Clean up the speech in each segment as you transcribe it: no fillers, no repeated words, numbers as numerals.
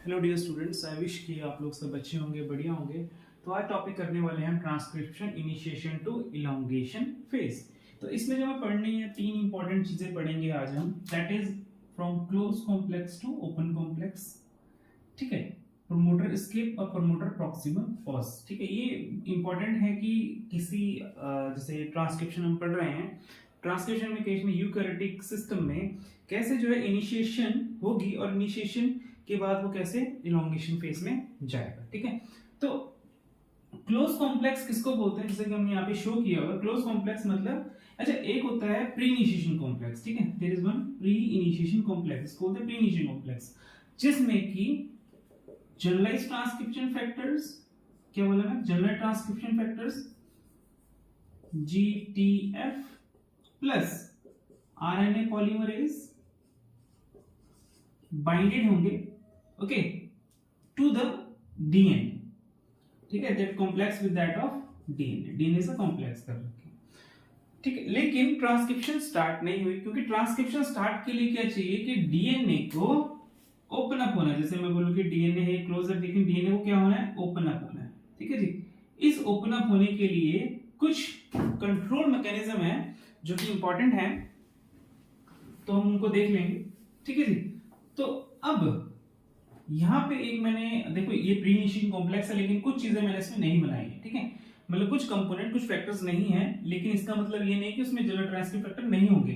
Hello dear students, I wish कि आप लोग सब अच्छे होंगे, बढ़िया होंगे। तो आज टॉपिक करने वाले हैं transcription initiation to elongation phase. तो इसमें जो हमें पढ़नी है, तीन इंपॉर्टेंट चीजें पढ़ेंगे आज हम। That is from close complex to open complex, ठीक है। प्रमोटर एस्केप और प्रमोटर प्रॉक्सिमल पॉज, ठीक है। ये इंपॉर्टेंट है कि किसी जैसे ट्रांसक्रिप्शन हम पढ़ रहे हैं, ट्रांसक्रिप्शन में केस में यूकैरियोटिक सिस्टम में कैसे जो है इनिशिएशन होगी और इनिशिएशन के बाद वो कैसे इलोंगेशन फेज में जाएगा, ठीक है। तो क्लोज कॉम्प्लेक्स किसको बोलते हैं, जैसे कि हमने यहाँ पे शो किया होगा। क्लोज कॉम्प्लेक्स मतलब, अच्छा, एक होता है प्री इनिशिएशन कॉम्प्लेक्स, ठीक है। There is one pre initiation complex, इसको बोलते हैं प्री इनिशिएशन कॉम्प्लेक्स, जिसमें कि जनरलाइज्ड ट्रांसक्रिप्शन फैक्टर्स, क्या बोला मैं, general transcription factors GTF plus RNA polymerase binded होंगे, ओके, टू द DNA, ठीक है। That complex with that of DNA से कॉम्प्लेक्स कर रखे, ठीक है। लेकिन ट्रांसक्रिप्शन स्टार्ट नहीं हुई, क्योंकि ट्रांसक्रिप्शन स्टार्ट के लिए क्या चाहिए कि DNA को ओपन अप होना है। जैसे मैं बोलूं कि DNA है क्लोजर, लेकिन DNA को क्या होना है, ओपन अप होना है, ठीक है जी। इस ओपन अप होने के लिए कुछ कंट्रोल मैकेनिज्म है जो कि इंपॉर्टेंट है, तो हम उनको देख लेंगे, ठीक है जी। तो अब यहाँ पे एक मैंने, देखो ये प्री इनिशिएशन कॉम्प्लेक्स है, लेकिन कुछ चीजें मैंने इसमें नहीं बनाई है, ठीक है। मतलब कुछ कंपोनेंट, कुछ फैक्टर्स नहीं है, लेकिन इसका मतलब ये नहीं कि उसमें जनरल ट्रांसक्रिप्शन फैक्टर नहीं होंगे,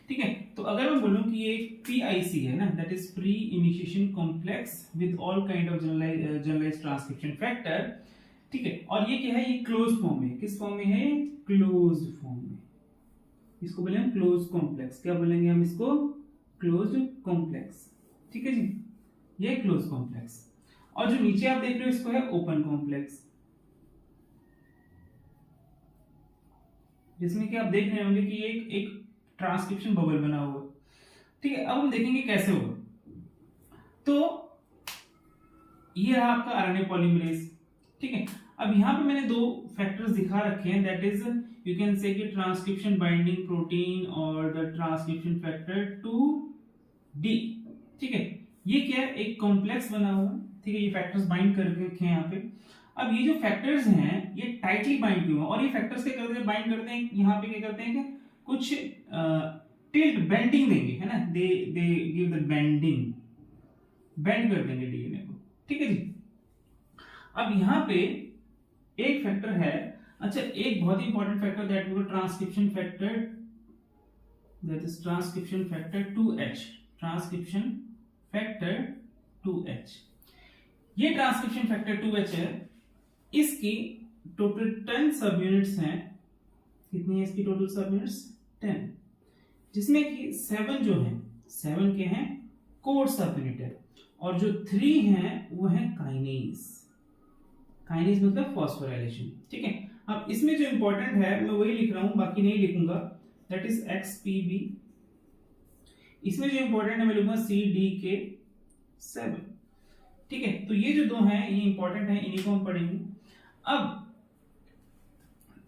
ठीक है। तो अगर मैं बोलूं कि ये PIC है ना, that is pre initiation complex with all kind of generalized transcription factor, ठीक है। और ये क्या है, ये क्लोज फॉर्म में, किस फॉर्म में है, क्लोज्ड फॉर्म में। इसको बोलेंगे हम क्लोज कॉम्प्लेक्स, क्या बोलेंगे हम इसको, क्लोज्ड कॉम्प्लेक्स, ठीक है जी। ये क्लोज कॉम्प्लेक्स, और जो नीचे आप देख रहे हो इसको है ओपन कॉम्प्लेक्स, जिसमें कि आप देख रहे होंगे कि एक ट्रांसक्रिप्शन बबल बना हुआ, ठीक है। अब हम देखेंगे कैसे होगा। तो ये है आपका RNA पॉलीमरेज, ठीक है। अब यहां पे मैंने दो फैक्टर्स दिखा रखे हैं, that is you can say कि ट्रांसक्रिप्शन बाइंडिंग प्रोटीन और द ट्रांसक्रिप्शन फैक्टर 2D, ठीक है। ये क्या है, एक कॉम्प्लेक्स बना हुआ, ठीक है। ये फैक्टर्स बाइंड कर रखे हैं यहाँ पे। अब ये जो फैक्टर्स हैं ये टाइटली बाइंड क्यों है, और ये फैक्टर्स क्या करते हैं, बाइंड करते हैं, यहाँ पे क्या करते हैं कि कुछ टिल्ट बेंडिंग देंगे, है ना, they give the bending, bend कर देंगे DNA को, ठीक है जी। अब यहाँ पे एक फैक्टर है, अच्छा, एक बहुत ही important factor, that is transcription factor, that is transcription factor 2H, transcription factor 2H। ये ट्रांसक्रिप्शन फैक्टर 2H है, इसकी टोटल 10 सब यूनिट्स हैं। कितनी है इसकी टोटल सब यूनिट्स, 10, जिसमें कि 7 जो हैं, 7 के हैं कोर सब यूनिट है, और जो 3 हैं वो है काइनेज। काइनेज मतलब फॉस्फोराइलेशन, ठीक है। अब इसमें जो इंपॉर्टेंट है मैं वही लिख रहा हूं, बाकी नहीं लिखूंगा, दैट इज XPB। इसमें जो इंपॉर्टेंट है मैं लिखूंगा CDK7, ठीक है। तो ये जो दो हैं ये इंपॉर्टेंट है, इन्हीं को हम पढ़ेंगे। अब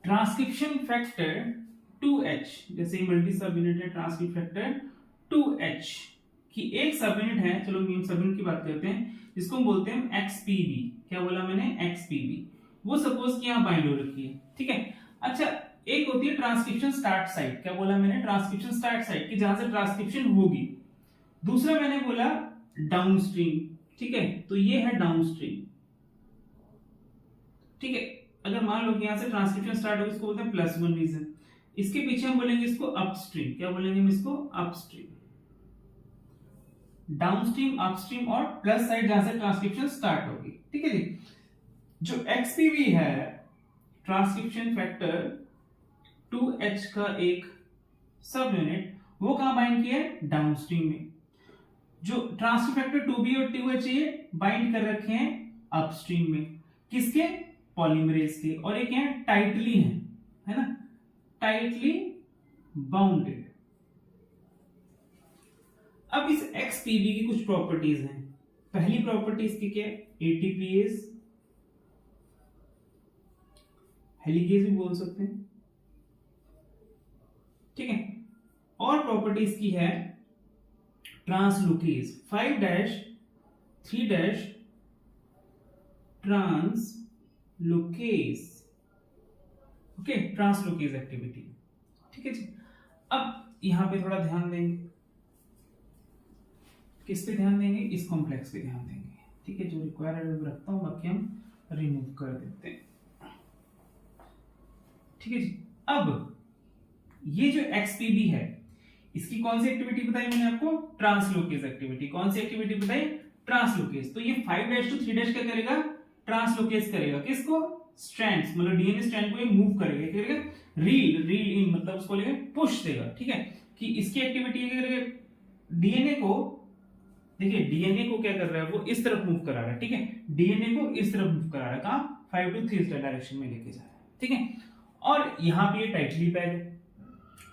ट्रांसक्रिप्शन फैक्टर 2H, जैसे मल्टी सब यूनिट है, ट्रांसक्रिप्शन फैक्टर 2H की एक सब यूनिट है, चलो हम सब यूनिट की बात करते हैं, जिसको हम बोलते हैं XPB। क्या बोला मैंने, XPB। वो सपोज कि यहां बाइंड हो रखी है, ठीक है। अच्छा, एक होती है ट्रांसक्रिप्शन स्टार्ट साइट, क्या बोला मैंने, ट्रांसक्रिप्शन स्टार्ट साइट की, जहां से ट्रांसक्रिप्शन होगी। दूसरा मैंने बोला डाउनस्ट्रीम, ठीक है। तो ये है डाउनस्ट्रीम, ठीक है। अगर मान लो कि यहां से ट्रांसक्रिप्शन स्टार्ट होगी, इसको बोलते हैं +1 रीजन। इसके पीछे हम बोलेंगे इसको अपस्ट्रीम, क्या बोलेंगे हम इसको, अपस्ट्रीम। डाउनस्ट्रीम, अपस्ट्रीम और प्लस साइड जहां से ट्रांसक्रिप्शन स्टार्ट होगी, ठीक है जी। जो XPB है, ट्रांसक्रिप्शन फैक्टर 2H का एक सब यूनिट, वो कहां बाइंड किया है, डाउनस्ट्रीम में। जो ट्रांसक्रिप्शन फैक्टर 2B और 2H ये बाइंड कर रखे हैं अपस्ट्रीम में, किसके, पॉलीमरेज के, और एक है टाइटली है ना, टाइटली बाउंडेड। अब इस XPB की कुछ प्रॉपर्टीज हैं। पहली प्रॉपर्टी इसकी क्या है, ATPase, हेलिकेज भी बोल सकते हैं, ठीक है। और प्रॉपर्टी इसकी है translocase 5' 3 dash translocase, okay, translocase activity. ठीक है जी। अब यहां पे थोड़ा ध्यान देंगे, किस पे ध्यान देंगे, इस कॉम्प्लेक्स पे ध्यान देंगे। ठीक है, जो रिक्वायर्ड रखता हूं, बाकी हम रिमूव कर देते हैं। ठीक है जी। अब ये जो एक्सपीबी है, इसकी कौन सी एक्टिविटी बताई मैंने आपको, ट्रांसलोकेज एक्टिविटी। कौन सी एक्टिविटी बताई, ट्रांसलोकेज। तो ये 5 डैश टू 3 डैश क्या करेगा, ट्रांसलोकेज करेगा। किसको, स्ट्रैंड्स, मतलब डीएनए स्ट्रैंड को ये मूव करेगा, क्या करेगा, रील इन, मतलब उसको लेके पुश देगा। ठीक है, कि इसकी एक्टिविटी क्या करेगा, डीएनए को, देखिए डीएनए को क्या कर रहा है, वो इस तरफ मूव करा रहा है। ठीक है, डीएनए को इस तरफ मूव करा रहा है, कहां, 5 to 3 डायरेक्शन में लेके जा रहा है। ठीक है, और यहां पे ये टाइटली पैक है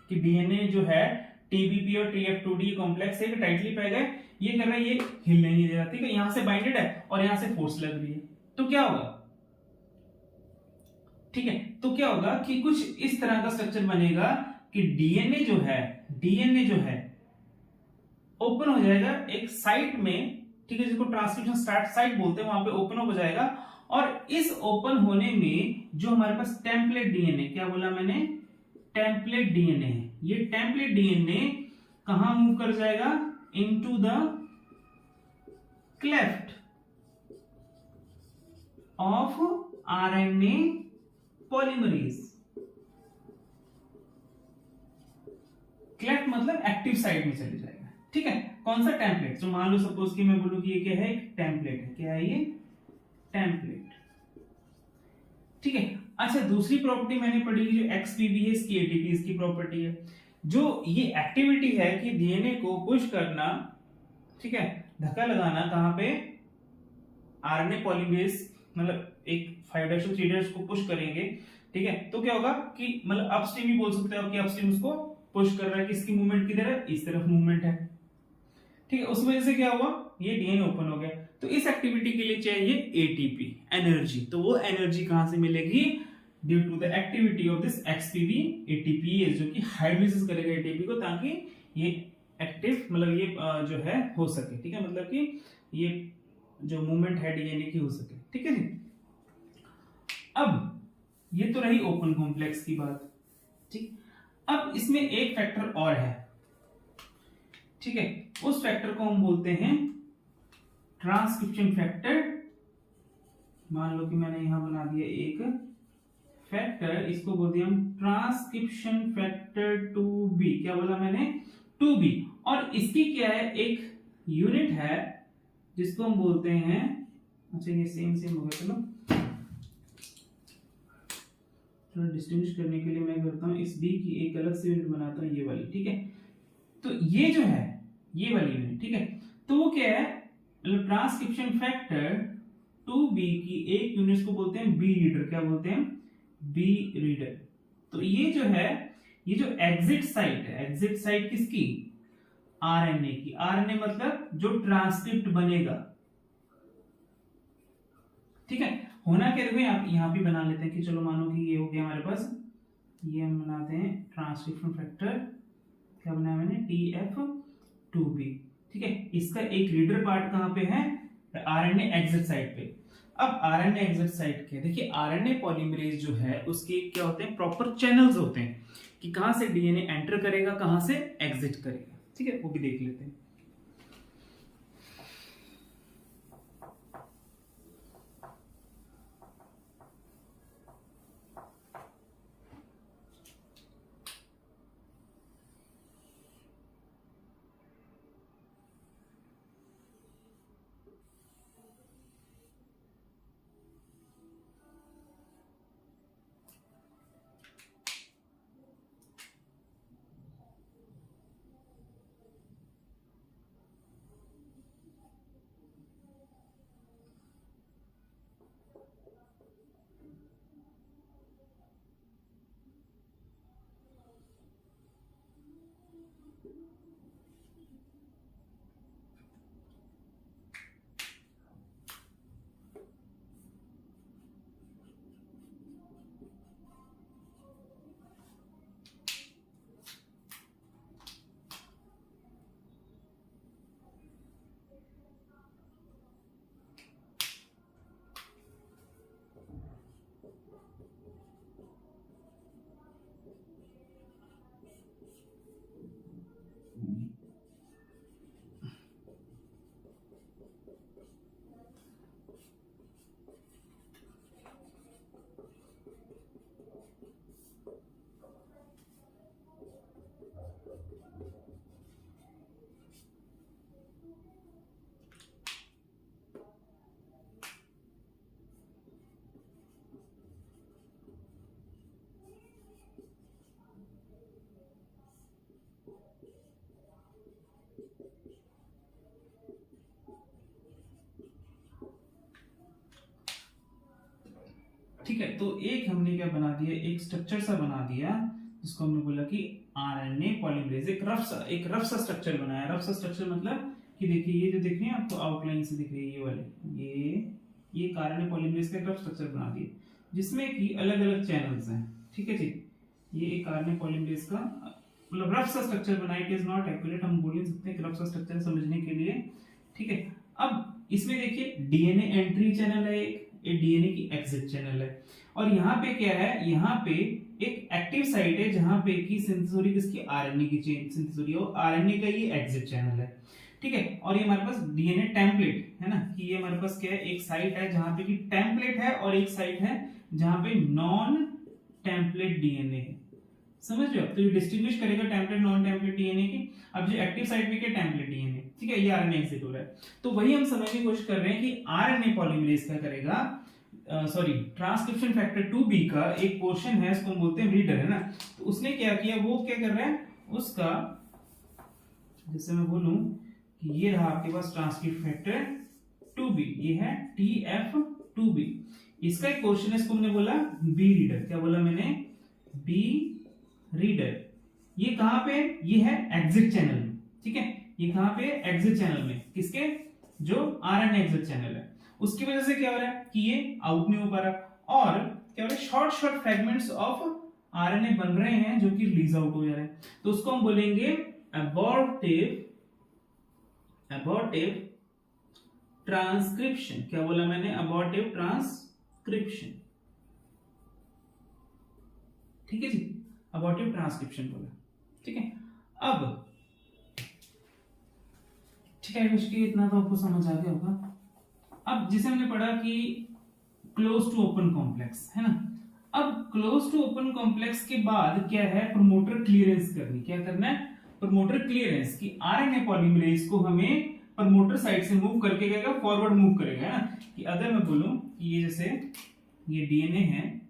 कि डीएनए जो है टीबीपी और टीएफ2डी कॉम्प्लेक्स है, टाइटली पैक है, ये कर रहा है, ये हिलने नहीं दे रहा। ठीक है, यहां से बाइंडेड है और यहां से फोर्स लग रही है, तो क्या होगा, ठीक है, तो क्या होगा कि कुछ इस तरह का स्ट्रक्चर बनेगा कि डीएनए जो है ओपन हो जाएगा एक साइट में। ठीक है, जिसको ट्रांसक्रिप्शन स्टार्ट साइट बोलते हैं, वहां पे ओपन हो जाएगा। और इस ओपन होने में जो हमारे पास टेम्पलेट डीएनए, क्या बोला मैंने, टेम्पलेट डीएनए है, ये टेम्पलेट डीएनए कहां मूव कर जाएगा, into the cleft of RNA polymerase. Cleft मतलब एक्टिव साइट में चले जाएगा। ठीक है, कौन सा, टेम्पलेट। तो मान लो सपोज कि मैं बोलूं कि ये क्या है, एक टेम्पलेट है। क्या है ये, टेम्पलेट। ठीक है, अच्छा, दूसरी प्रॉपर्टी मैंने पढ़ी, जो एक्सपीबी है, इसकी एटीपी इसकी प्रॉपर्टी है। जो ये एक्टिविटी है कि डीएनए को पुश करना, ठीक है, धक्का लगाना, कहां पे, आरएनए पॉलीमरेज, मतलब एक 5 डैश 3 डैश को पुश करेंगे। ठीक है, तो क्या होगा कि मतलब अपस्ट्रीम ही बोल सकते हो कि अपस्ट्रीम उसको पुश कर रहा है, किसकी मूवमेंट किधर है, इस तरफ मूवमेंट है। ठीक है, उस वजह से क्या हुआ, ये डीएनए ओपन हो गया। तो इस एक्टिविटी के लिए चाहिए एटीपी, एनर्जी। तो वो एनर्जी कहां से मिलेगी, due to the activity of this XPB ATPase, जो कि हाइड्रोलाइसिस करेगा एटीपी को, ताकि ये एक्टिव, मतलब ये जो है हो सके। ठीक है, मतलब कि ये जो मूवमेंट है डीएनए की हो सके। ठीक है जी। अब ये तो रही ओपन कॉम्प्लेक्स की बात। ठीक, अब इसमें एक फैक्टर और है। ठीक है, उस फैक्टर को हम बोलते हैं ट्रांसक्रिप्शन फैक्टर। मान लो कि मैंने यहां बना दिया एक फैक्टर, इसको बोल दिया हम ट्रांसक्रिप्शन फैक्टर 2b। क्या बोला मैंने, 2b। और इसकी क्या है, एक यूनिट है जिसको हम बोलते हैं, अच्छा ये सेम हो गया, चलो थोड़ा डिस्टिंग्विश करने के लिए मैं करता हूं इस b की एक अलग से यूनिट बनाता हूं, ये वाली। ठीक है, तो ये जो है, ये वाली यूनिट। ठीक है, तो वो क्या है, मतलब ट्रांसक्रिप्शन फैक्टर 2b की एक यूनिट को बोलते हैं बी रीडर। क्या बोलते हैं, बी रीडर। तो ये जो है, ये जो एग्जिट साइट है, एग्जिट साइट किसकी, आरएनए की। आरएनए मतलब जो ट्रांसक्रिप्ट बनेगा। ठीक है, होना क्या, देखो यहां भी बना लेते हैं कि चलो मानो कि ये हो गया हमारे पास, ये हम बनाते हैं ट्रांसक्रिप्शन फैक्टर, क्या बनाया मैंने, TF2B। ठीक है, इसका एक रीडर पार्ट कहां पे है, आरएनए एग्जिट साइट पे। अब आरएनए एग्जिट साइट के, देखिए आरएनए पॉलीमरेज जो है उसके क्या होते हैं, प्रॉपर चैनल्स होते हैं कि कहां से डीएनए एंटर करेगा, कहां से एग्जिट करेगा। ठीक है, वो भी देख लेते हैं। ठीक है, तो एक हमने क्या बना दिया, एक स्ट्रक्चर सा बना दिया जिसको हमने बोला कि आरएनए पॉलीमरेज, एक रफ सा स्ट्रक्चर बनाया। रफ सा स्ट्रक्चर मतलब कि देखिए ये जो दिख रही है आपको आउटलाइन से दिख रही है, ये वाले ये आरएनए पॉलीमरेज का रफ स्ट्रक्चर बना दिया जिसमें कि अलग अलग चैनल्स हैं। ठीक है जी, ये एक आरएनए पॉलीमरेज का मतलब रफ सा स्ट्रक्चर बनाया। इट इज नॉट एक्यूरेट, हम बोल नहीं सकते कि रफ सा स्ट्रक्चर समझने के लिए। ठीक है, अब इसमें देखिए डीएनए एंट्री चैनल है, एक डीएनए की एग्जिट चैनल है, और यहाँ पे क्या है, यहाँ पे एक एक्टिव साइट है जहां पे की सिंथेसिस हो रही है किसकी, आरएनए की चेन सिंथेसिस हो रही है, और आरएनए का ये एग्जिट चैनल है। ठीक है, और ये हमारे पास डीएनए टेम्पलेट है ना, कि ये हमारे पास क्या है, एक साइट है जहां पे की टेम्पलेट है और एक साइट है जहां पे नॉन टेम्पलेट डीएनए है। समझ रहे हो, तो ये डिस्टिंग्विश करेगा टेम्पलेट नॉन टेम्पलेट डीएनए की। अब जो एक्टिव साइट पे क्या, टेम्पलेट डीएनए। ठीक है, ये आरएनए एग्जिट हो रहा है, तो वही हम समझने की कोशिश कर रहे हैं कि आरएनए पॉलीमरेज क्या करेगा, ट्रांसक्रिप्शन फैक्टर 2b का एक पोर्शन है, इसको हम बोलते हैं रीडर है ना, तो उसने क्या किया, वो क्या कर रहा है, उसका जैसे मैं बोलूं कि ये रहा आपके पास ट्रांसक्रिप्शन फैक्टर 2b, ये है TF2b, इसका एक पोर्शन है, इसको हमने बोला बी रीडर। क्या बोला मैंने, बी रीडर। ये कहां पे, ये है एग्जिट चैनल में। ठीक है, ये कहां पे, एग्जिट चैनल में, किसके, जो आरएनए एग्जिट चैनल है। उसकी वजह से क्या हो रहा है कि ये आउट नहीं हो पा रहा, और क्या हो रहा है, शॉर्ट फ्रेगमेंट्स ऑफ आरएनए बन रहे हैं जो कि रिलीज आउट हो जा रहे हैं, तो उसको हम बोलेंगे अबॉर्टिव ट्रांसक्रिप्शन। क्या बोला मैंने, अबॉर्टिव ट्रांसक्रिप्शन। ठीक है जी, अबॉर्टिव ट्रांसक्रिप्शन बोला। ठीक है, अब ठीक है, इतना तो आपको समझ आ गया होगा। अब जिसे हमने पढ़ा कि क्लोज टू ओपन कॉम्प्लेक्स है ना, अब क्लोज टू ओपन कॉम्प्लेक्स के बाद क्या है, प्रमोटर क्लियरेंस करनी। क्या करना है, प्रमोटर क्लियरेंस, कि आरएनए पॉलीमरेज को हमें प्रमोटर साइड से मूव करके क्या, फॉरवर्ड मूव करेगा है ना, कि अगर मैं बोलूं कि ये जैसे ये डीएनए है,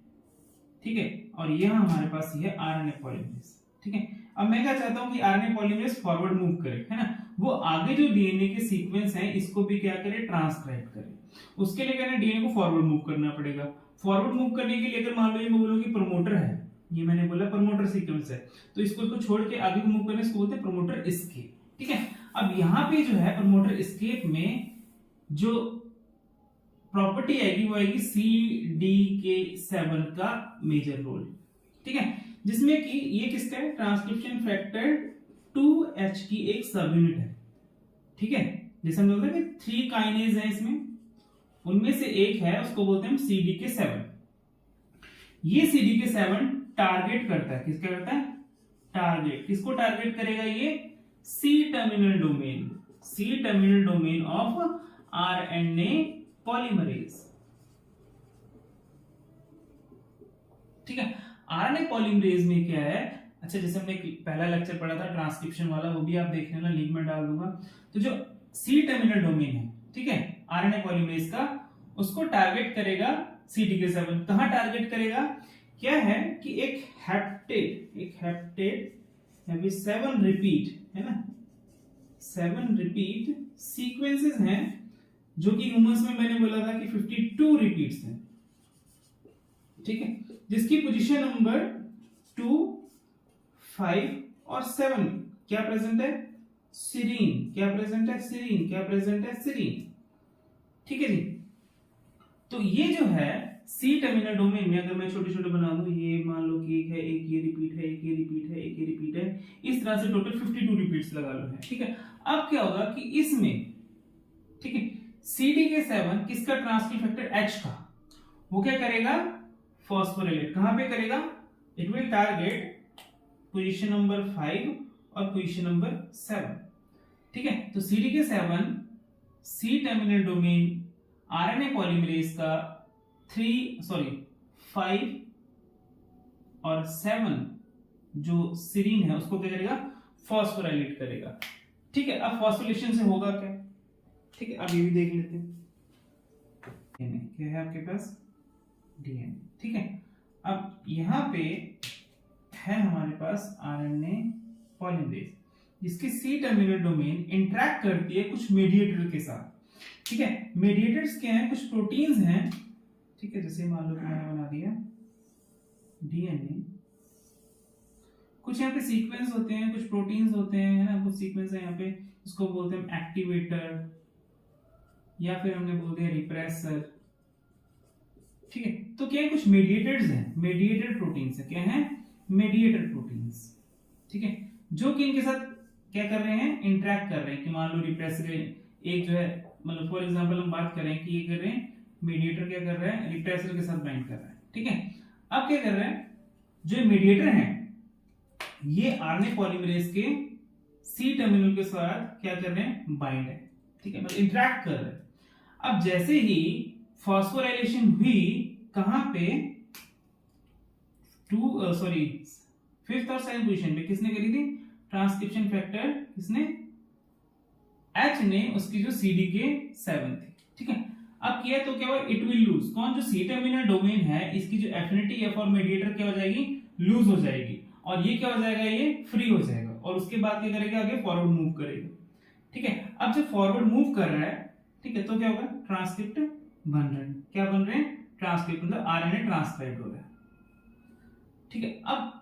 ठीक है, और ये हमारे पास ये आरएनए पॉलीमरेज। ठीक है, अब मैं क्या चाहता हूं कि आरएनए पॉलीमरेज फॉरवर्ड मूव करे है ना, वो आगे जो डीएनए के सीक्वेंस हैं इसको भी क्या करे, ट्रांसक्राइब करे। उसके लिए क्या, डीएनए को फॉरवर्ड मूव करना पड़ेगा। फॉरवर्ड मूव करने के लिए अगर मान लो ये मैं बोलूं कि प्रमोटर है, ये मैंने बोला प्रमोटर सीक्वेंस है, तो इसको छोड़ के आगे मूव करने इसको बोलते हैं प्रमोटर एस्केप। ठीक है, अब यहां पे जो है प्रमोटर एस्केप में जो प्रॉपर्टी आएगी वो आएगी CDK7 का मेजर रोल। ठीक है, जिसमें कि ये किसका है, ट्रांसक्रिप्शन फैक्टर 2H की एक सब यूनिट है। ठीक है, जैसे हम बोलते हैं कि 3 काइनेज है इसमें, उनमें से एक है, उसको बोलते हैं CDK7। ये CDK7 टारगेट करता है, किसका करता है, टारगेट, किसको टारगेट करेगा, ये C terminal domain of RNA polymerase. ठीक है, आरएनए पॉलीमरेज में क्या है, अच्छा जैसे हमने पहला लेक्चर पढ़ा था ट्रांसक्रिप्शन वाला, वो भी आप देख लेना, लिंक में डाल दूंगा। तो जो C टर्मिनल डोमेन है, ठीक है, आरएनए पॉलीमरेज का, उसको टारगेट करेगा CDK7। कहां टारगेट करेगा, क्या है कि एक हेप्टेड भी 7 रिपीट है ना, 7 रिपीट सीक्वेंसेस हैं, जो कि ह्यूमंस में मैंने बोला था कि 52 रिपीट्स हैं। ठीक है, जिसकी पोजीशन नंबर 2, 5 और 7 क्या प्रेजेंट है, सीरीन। क्या प्रेजेंट है, सीरीन। क्या प्रेजेंट है, सीरीन। ठीक है जी, तो ये जो है सी टर्मिनल डोमेन में अगर मैं छोटे छोटे बना दूं, ये मान लो कि एक है, एक ये रिपीट है, एक ये रिपीट है, एक ये रिपीट है, इस तरह से टोटल 52 रिपीट्स लगा लो है। ठीक है, अब क्या होगा कि इसमें, ठीक है, CDK7 किसका, ट्रांसक्रिप्शन फैक्टर H का, वो क्या करेगा, फॉस्फोराइलेट। कहां पे करेगा, it will target position number 5 और पोजीशन नंबर 7। ठीक है, तो CDK7 C terminal domain RNA polymerase का 5 और 7 जो सीरीन है उसको क्या करेगा, फॉस्फोराइलेट करेगा। ठीक है, अब फॉस्फोरिलेशन से होगा क्या, ठीक है, अब ये भी देख लेते हैं। क्या है आपके पास, डीएनए। ठीक है, अब यहां पे है हमारे पास आरएनए पॉलीमरेज, जिसकी सी टर्मिनल डोमेन इंटरैक्ट करती है कुछ मीडिएटर के साथ। ठीक है, मीडिएटर्स क्या हैं, कुछ प्रोटीन्स हैं ठीक है, जैसे मान लो कि मैंने बना दिया डीएनए, कुछ यहाँ पे सीक्वेंस होते हैं, कुछ प्रोटीन्स होते हैं, है ना, कुछ सीक्वेंस है यहाँ पे, इसको बोलते हैं एक्टिवेटर या फिर हमने बोल दिया रिप्रेसर। ठीक है, तो क्या है, कुछ मेडिएटर्स हैं, मेडिएटेड प्रोटीन्स है, क्या है, मेडिएटेड प्रोटीन्स। ठीक है, जो कि इनके साथ क्या कर रहे हैं, इंटरेक्ट कर रहे हैं, कि मान लो रिप्रेसर एक जो है, मतलब फॉर एग्जांपल हम बात कर रहे हैं कि ये कर रहे हैं, मीडिएटर क्या कर रहा है, रिप्रेसर के साथ बाइंड कर रहा है। ठीक है, अब क्या कर रहा है, जो मीडिएटर है ये आरएनए पॉलीमरेज के सी टर्मिनल के साथ क्या कर रहे हैं, बाइंड है। ठीक है, मतलब इंटरेक्ट कर रहे हैं। अब जैसे ही फॉस्फोराइलेशन हुई, कहां पे, फिफ्थ और सेवंथ पोजीशन पे किसने करी थी, ट्रांसक्रिप्शन फैक्टर, किसने, एच ने, उसकी जो CDK7 थी। ठीक है, अब किया तो क्या हुआ, इट विल लूज, कौन, जो सी टर्मिनल डोमेन है, इसकी जो एफिनिटी है फॉर मेडिएटर क्या हो जाएगी, लूज हो जाएगी, और ये क्या हो जाएगा, ये फ्री हो जाएगा, और उसके बाद क्या करेगा, आगे फॉरवर्ड मूव करेगा। ठीक है, अब जब फॉरवर्ड मूव कर रहा है, ठीक है, तो क्या होगा, ट्रांसक्रिप्ट बन रहे हैं, क्या बन रहे हैं, ट्रांसक्रिप्ट, मतलब आरएनए ट्रांसक्राइब हो रहा है। ठीक है, अब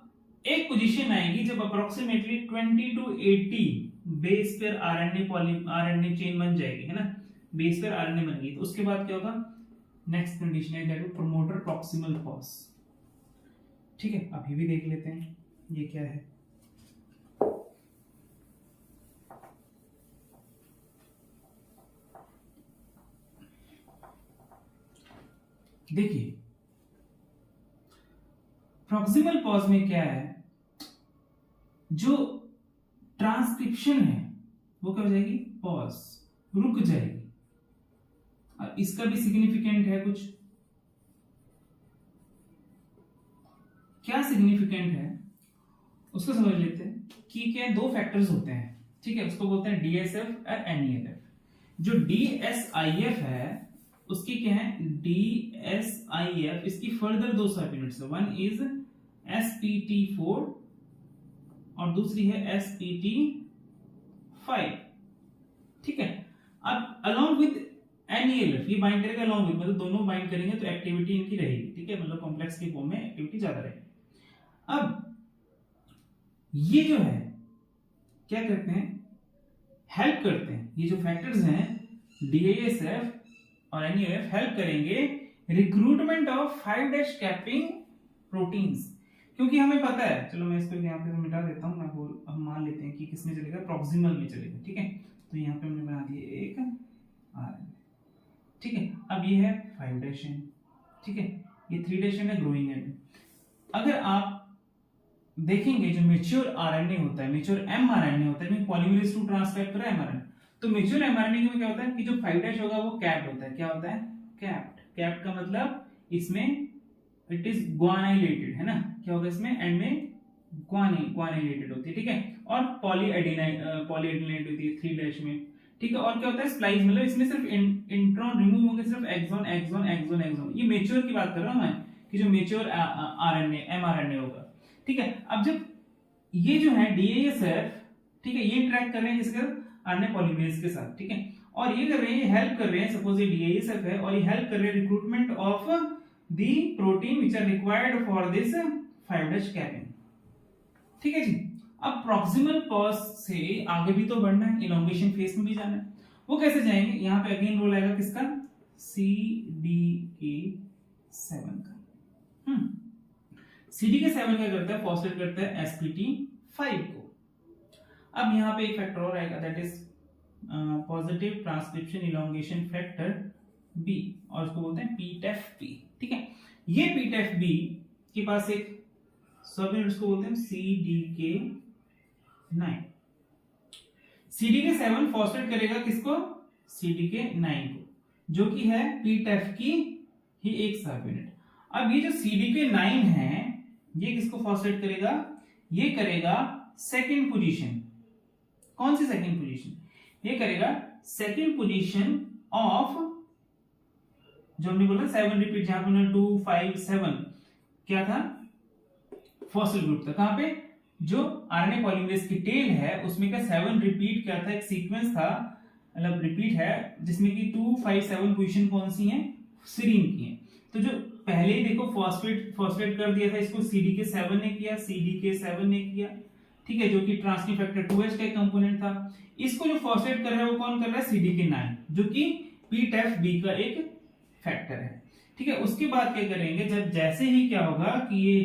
एक पोजीशन आएगी जब approximately 20 to 80 base pair RNA chain बन जाएगी, है ना, बेस पेयर आरएनए बन गई, तो उसके बाद क्या होगा, नेक्स्ट कंडीशन है that is promoter proximal pause. ठीक है, अभी भी देख लेते हैं ये क्या है। देखिए प्रॉक्सिमल पॉज में क्या है, जो ट्रांसक्रिप्शन है वो क्या हो जाएगी, पॉज, रुक जाएगी। और इसका भी सिग्निफिकेंट है कुछ, क्या सिग्निफिकेंट है उसको समझ लेते हैं कि क्या दो फैक्टर्स होते हैं। ठीक है, उसको बोलते हैं DSF और NELF। जो DSIF है उसकी क्या है, DSIF, इसकी फर्दर दो सब यूनिट्स है, वन इज spt4 और दूसरी है spt5। ठीक है, अब अलोंग विद NELF ये बाइंड करेगा, अलोंग विद मतलब दोनों बाइंड करेंगे तो एक्टिविटी इनकी रहेगी। ठीक है, मतलब कॉम्प्लेक्स की फॉर्म में एक्टिविटी ज्यादा रहेगी। अब ये जो है क्या करते हैं, हेल्प करते हैं, ये जो फैक्टर्स हैं DSF और NELF हेल्प करेंगे रिक्रूटमेंट ऑफ 5' कैपिंग प्रोटीन्स, क्योंकि हमें पता है, चलो मैं इसको यहाँ पे मिटा देता हूँ, हम मान लेते हैं कि किसमें चलेगा, प्रॉक्सिमल में चलेगा। ठीक है, तो यहाँ पे हमने बना दिया एक आरएनए। ठीक है, अब ये है 5' है, ठीक है, ये 3' है, ग्रोइंग है। अगर आप देखेंगे जो मैच्योर आरएनए होता है, मैच्योर mRNA होता है, पॉलीमरेज 2 ट्रांसक्राइब कर रहा है mRNA, तो मैच्योर mRNA में क्या होता है कि जो 5' होगा वो कैप्ड होता है। क्या होता है, कैप्ड। कैप्ड का मतलब इसमें इट इज ग्वानाइलेटेड, है ना, क्या होगा इसमें, एंड में ग्वानाइलेटेड होती है। ठीक है, और पॉलीएडेनाइट होती है 3' में। ठीक है, और क्या होता है, स्प्लाइस, मतलब इसमें सिर्फ इंट्रॉन रिमूव होंगे, सिर्फ एक्सॉन एक्सॉन एक्सॉन एक्सॉन। ये मैच्योर की बात कर रहा हूं मैं, कि जो मैच्योर आरएनए mRNA होगा। ठीक है, अब जब ये जो है DSF, ठीक है, ये इंटरेक्ट कर रहे हैं किसके साथ, आरएनए पॉलीमरेज के साथ। ठीक है, और ये कर रहे हैं, हेल्प कर रहे हैं, सपोज ये DSF है और ये हेल्प कर रहे हैं recruitment of the protein which are required for this 5' capping. ठीक है जी, अब प्रॉक्सिमल पॉज से आगे भी तो बढ़ना है, इलोंगेशन फेज में भी जाना है। वो कैसे जाएंगे, यहाँ पे अगेन रोल आएगा किसका, CDK7 का। CDK7 क्या करता है, फॉस्फेट करता है spt5 को। अब यहाँ पे एक फैक्टर और आएगा, that is positive transcription elongation factor B, और उसको बोलते हैं PTEF-B। ठीक है, ये PTEF-B के पास एक सब यूनिट्स को बोलते हैं CDK9। CDK7 फॉस्फेट करेगा किसको, CDK9 को, जो कि है PTEF की ही एक सब यूनिट। अब ये जो CDK9 है ये किसको फॉस्फेट करेगा, ये करेगा सेकंड पोजीशन। कौन सी सेकंड पोजीशन, ये करेगा सेकंड पोजीशन ऑफ, जो हमने बोला 7 रिपीट, जहां पे 2 5 7 क्या था, फॉस्फेट ग्रुप था। कहां पे, जो आरएनए पॉलीमरेज की टेल है उसमें का 7 रिपीट क्या था, एक सीक्वेंस था, मतलब रिपीट है, जिसमें कि 2 5 7 पोजीशन कौन सी है, सीरीन की है। तो तो जो पहले ही देखो फॉस्फेट कर दिया था इसको CDK7 ने किया, CDK7 ने किया, ठीक है, जो कि ट्रांसक्रिप्शन फैक्टर 2H का एक कंपोनेंट था। इसको जो फॉस्फेट कर रहा है वो कौन कर रहा है, CDK9, जो कि PTEF-B का एक फैक्टर है, ठीक है। उसके बाद क्या करेंगे, जब जैसे ही क्या होगा कि ये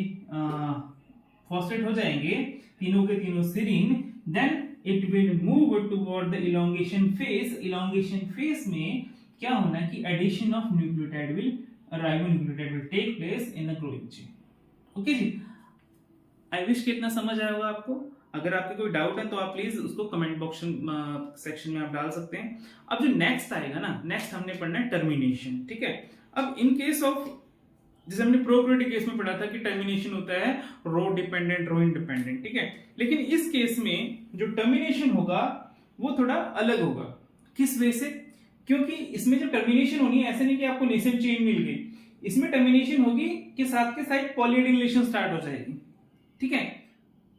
फॉस्फेट हो जाएंगे तीनों के तीनों serine, then it will move toward the elongation phase. Elongation phase में क्या होना है कि addition of nucleotide will, ribonucleotide will take place in the growing chain. Okay जी, आई विश कितना समझ आया होगा आपको। अगर आपके कोई डाउट है तो आप प्लीज उसको कमेंट बॉक्स सेक्शन में आप डाल सकते हैं। अब जो नेक्स्ट आएगा ना, नेक्स्ट हमने पढ़ना है टर्मिनेशन, ठीक है। अब इन केस ऑफ, जैसे हमने प्रोकैरियोटिक केस में पढ़ा था कि टर्मिनेशन होता है रो डिपेंडेंट, रो इंडिपेंडेंट, ठीक है। लेकिन इस केस में जो टर्मिनेशन होगा वो थोड़ा अलग होगा। किस वे से, क्योंकि इसमें जो टर्मिनेशन होनी है, ऐसे नहीं कि आपको नेसेंट चेन मिल गई, इसमें टर्मिनेशन होगी कि साथ के साथ पॉलीएडिलेशन स्टार्ट हो जाएगी, ठीक है।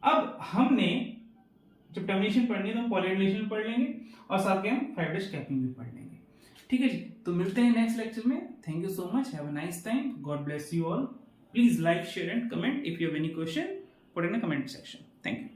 अब हमने जब टर्मिनेशन पढ़नी है तो हम पॉलीएडिलेशन पढ़ लेंगे और साथ के हम फाइब्रस कैपिंग भी पढ़ लेंगे, ठीक है जी। तो मिलते हैं नेक्स्ट लेक्चर में। Thank you so much, have a nice time, God bless you all. Please like, share and comment. If you have any question, put in the comment section. Thank you.